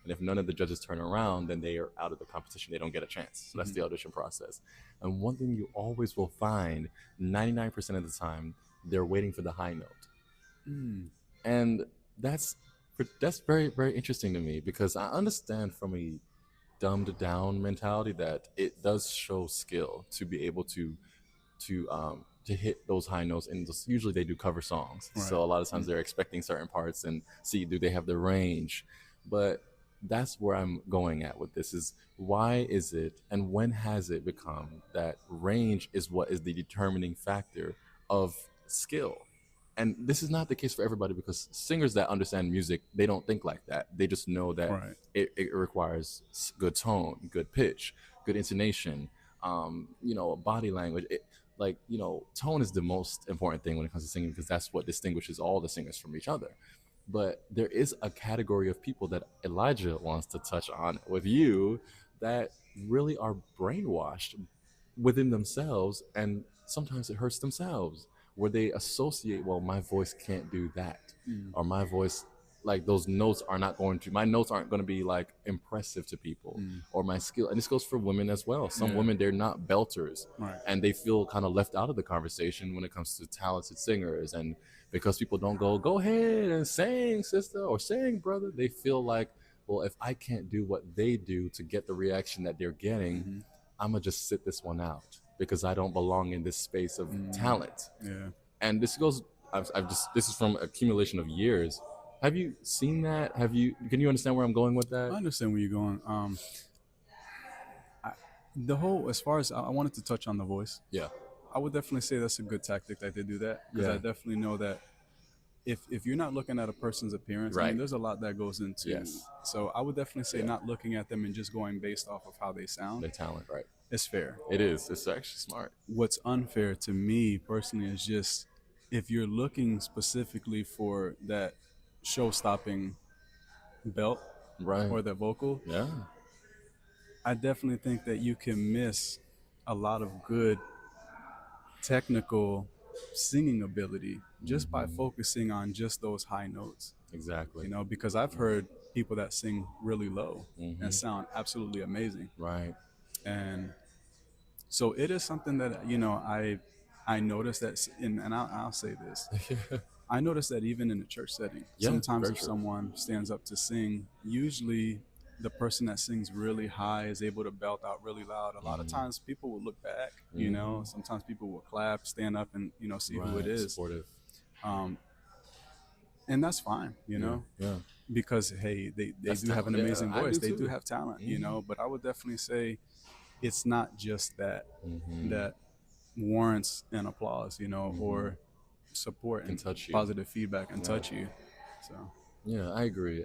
And if none of the judges turn around, then they are out of the competition. They don't get a chance. So that's the audition process. And one thing you always will find, 99% of the time, they're waiting for the high note. And that's that's very, very interesting to me, because I understand from a dumbed down mentality that it does show skill to be able to hit those high notes. And usually they do cover songs, Right. so a lot of times they're expecting certain parts and see, do they have the range. But that's where I'm going at with this, is why is it, and when has it become that range is what is the determining factor of skill? And this is not the case for everybody, because singers that understand music, they don't think like that. They just know that Right. it requires good tone, good pitch, good intonation, body language. Tone is the most important thing when it comes to singing, because that's what distinguishes all the singers from each other. But there is a category of people that Elijah wants to touch on with you that really are brainwashed within themselves, and sometimes it hurts themselves, where they associate, well, my voice can't do that, or my voice, like, those notes are not going to, my notes aren't going to be like impressive to people, or my skill. And this goes for women as well. Some women, they're not belters, Right. and they feel kind of left out of the conversation when it comes to talented singers. And because people don't go ahead and sing, sister, or sing, brother, they feel like, well, if I can't do what they do to get the reaction that they're getting, I'm gonna just sit this one out, because I don't belong in this space of talent. Yeah. And this goes, this is from accumulation of years. Have you seen that? Can you understand where I'm going with I that? understand where you're going. The whole, as far as I wanted to touch on the voice, Yeah. I would definitely say that's a good tactic that they do that, because Yeah. I definitely know that if you're not looking at a person's appearance, I mean, Right. there's a lot that goes into. Yes. So I would definitely say Yeah. not looking at them and just going based off of how they sound. The talent, right? It's fair. It is. It's actually smart. What's unfair to me personally is just if you're looking specifically for that show-stopping belt Right. or that vocal, Yeah. I definitely think that you can miss a lot of good technical singing ability just by focusing on just those high notes. Exactly. Because I've heard people that sing really low and sound absolutely amazing. Right. And so it is something that, I noticed that, and I'll say this. I noticed that even in a church setting, Yeah, sometimes very if true. someone stands up to sing, usually the person that sings really high is able to belt out really loud. A lot of times people will look back, sometimes people will clap, stand up and, see who it Right. is. Supportive. And that's fine, Yeah. because, hey, they That's do have an talent. Yeah, amazing I voice. do They do too. have talent, but I would definitely say it's not just that that warrants an applause, or support Can and touch you. positive feedback and touch you. So Yeah, I agree.